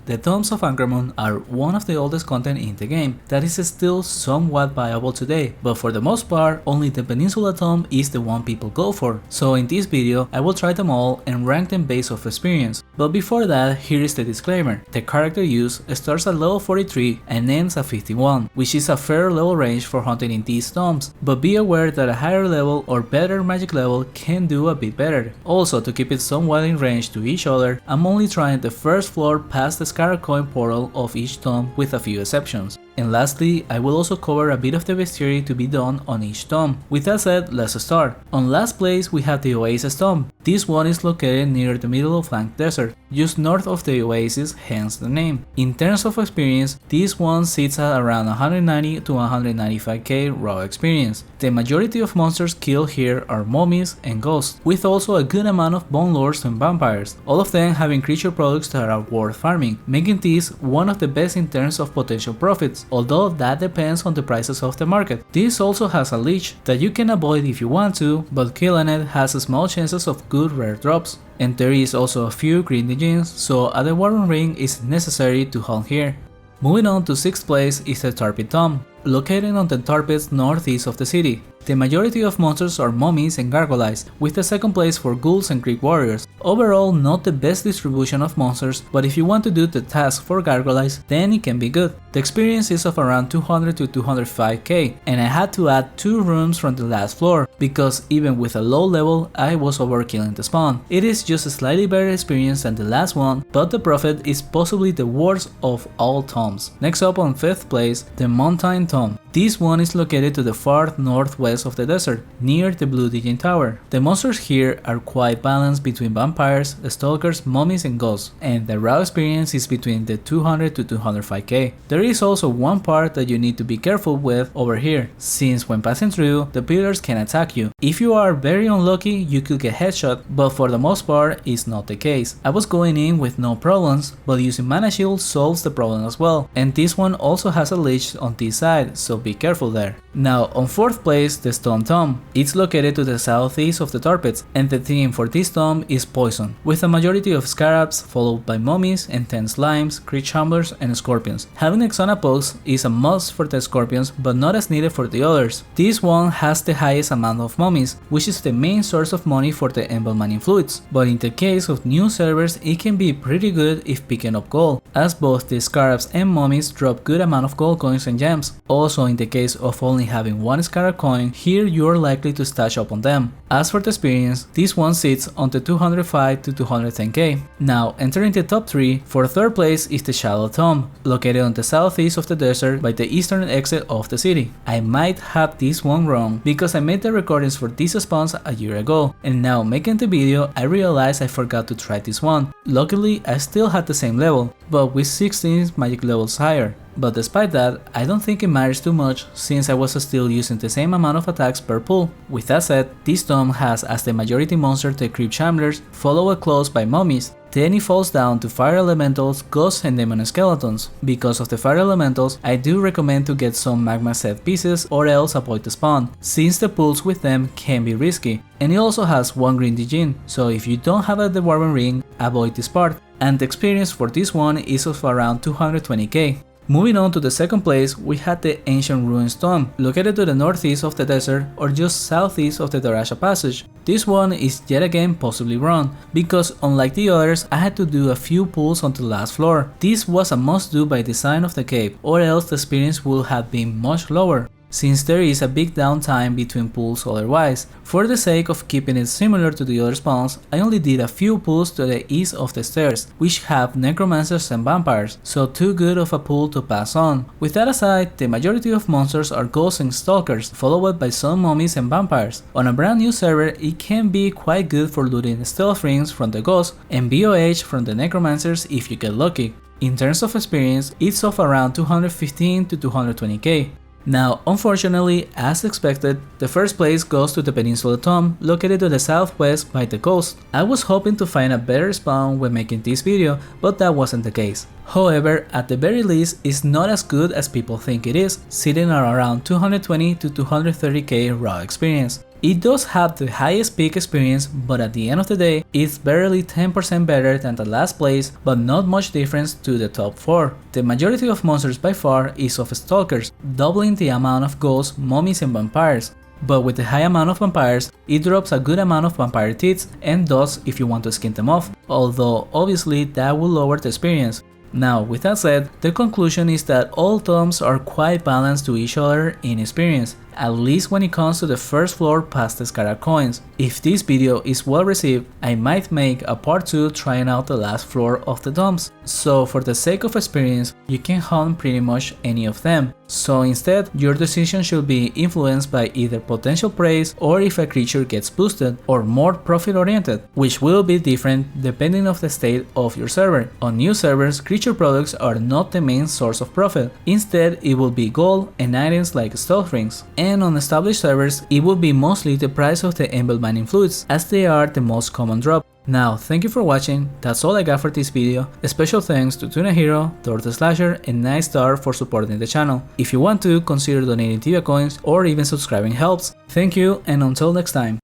The tombs of Ankrahmun are one of the oldest content in the game that is still somewhat viable today, but for the most part, only the Peninsula tomb is the one people go for. So in this video, I will try them all and rank them based off experience. But before that, here is the disclaimer. The character use starts at level 43 and ends at 51, which is a fair level range for hunting in these tombs, but be aware that a higher level or better magic level can do a bit better. Also, to keep it somewhat in range to each other, I'm only trying the first floor past the Scarab Coin portal of each tomb with a few exceptions. And lastly, I will also cover a bit of the bestiary to be done on each tomb. With that said, let's start. On last place we have the Oasis tomb. This one is located near the middle of Flank Desert, just north of the Oasis, hence the name. In terms of experience, this one sits at around 190 to 195k raw experience. The majority of monsters killed here are mummies and ghosts, with also a good amount of bone lords and vampires, all of them having creature products that are worth farming, making this one of the best in terms of potential profits, although that depends on the prices of the market. This also has a leech that you can avoid if you want to, but killing it has small chances of good rare drops. And there is also a few greedy genes, so a Dwarven ring is necessary to hunt here. Moving on to 6th place is the Tar Pit tomb, located on the tar pits northeast of the city. The majority of monsters are mummies and gargoyles, with the 2nd place for ghouls and creep warriors. Overall, not the best distribution of monsters, but if you want to do the task for gargoyles, then it can be good. The experience is of around 200 to 205k, and I had to add 2 rooms from the last floor, because even with a low level, I was overkilling the spawn. It is just a slightly better experience than the last one, but the profit is possibly the worst of all tombs. Next up on 5th place, the Mountain tomb. This one is located to the far northwest of the desert, near the Blue Digging Tower. The monsters here are quite balanced between vampires, stalkers, mummies and ghosts, and the raw experience is between the 200 to 205k. There is also one part that you need to be careful with over here, since when passing through, the pillars can attack you. If you are very unlucky, you could get headshot, but for the most part, it's not the case. I was going in with no problems, but using mana shield solves the problem as well, and this one also has a leech on this side, so be careful there. Now on 4th place, the Stone tomb. It's located to the southeast of the tar pits, and the theme for this tomb is poison, with a majority of scarabs followed by mummies and 10 slimes, creature hamblers and scorpions. Having Exona post is a must for the scorpions, but not as needed for the others. This one has the highest amount of mummies, which is the main source of money for the embalming fluids, but in the case of new servers it can be pretty good if picking up gold, as both the scarabs and mummies drop good amount of gold coins and gems. Also in the case of only having one scarab coin, here you are likely to stash up on them. As for the experience, this one sits on the 205 to 210k. Now entering the top 3, for 3rd place is the Shadow tomb, located on the southeast of the desert by the eastern exit of the city. I might have this one wrong because I made the recordings for these spawns a year ago, and now making the video I realized I forgot to try this one. Luckily I still had the same level, but with 16 magic levels higher. But despite that, I don't think it matters too much since I was still using the same amount of attacks per pull. With that said, this tomb has as the majority monster the creep chamblers, followed close by mummies. Then it falls down to fire elementals, ghosts and demon skeletons. Because of the fire elementals, I do recommend to get some magma set pieces or else avoid the spawn, since the pulls with them can be risky. And it also has one green Digin, so if you don't have a Dwarven ring, avoid this part. And the experience for this one is of around 220k. Moving on to the 2nd place, we had the Ancient Ruins tomb, located to the northeast of the desert or just southeast of the Darasha passage. This one is yet again possibly wrong, because unlike the others, I had to do a few pulls on the last floor. This was a must do by design of the cave, or else the experience would have been much lower, since there is a big downtime between pulls otherwise. For the sake of keeping it similar to the other spawns, I only did a few pulls to the east of the stairs, which have necromancers and vampires, so too good of a pull to pass on. With that aside, the majority of monsters are ghosts and stalkers, followed by some mummies and vampires. On a brand new server, it can be quite good for looting stealth rings from the ghosts and BOH from the necromancers if you get lucky. In terms of experience, it's of around 215 to 220k. Now, unfortunately, as expected, the first place goes to the Peninsula tomb, located to the southwest by the coast. I was hoping to find a better spawn when making this video, but that wasn't the case. However, at the very least, it's not as good as people think it is, sitting at around 220 to 230k raw experience. It does have the highest peak experience, but at the end of the day, it's barely 10% better than the last place, but not much difference to the top 4. The majority of monsters by far is of stalkers, doubling the amount of ghosts, mummies and vampires. But with the high amount of vampires, it drops a good amount of vampire teeth and dust if you want to skin them off, although obviously that will lower the experience. Now, with that said, the conclusion is that all tombs are quite balanced to each other in experience, at least when it comes to the first floor past the Scarab coins. If this video is well received, I might make a part 2 trying out the last floor of the tombs. So for the sake of experience, you can hunt pretty much any of them. So instead, your decision should be influenced by either potential praise or if a creature gets boosted, or more profit oriented, which will be different depending on the state of your server. On new servers, creature products are not the main source of profit. Instead, it will be gold and items like stealth rings. And on established servers, it will be mostly the price of the Envil mining fluids, as they are the most common drop. Now, thank you for watching, that's all I got for this video. A special thanks to Tuna Hero, Thor the Slasher and Nice Star for supporting the channel. If you want to, consider donating Tibia coins or even subscribing helps. Thank you and until next time.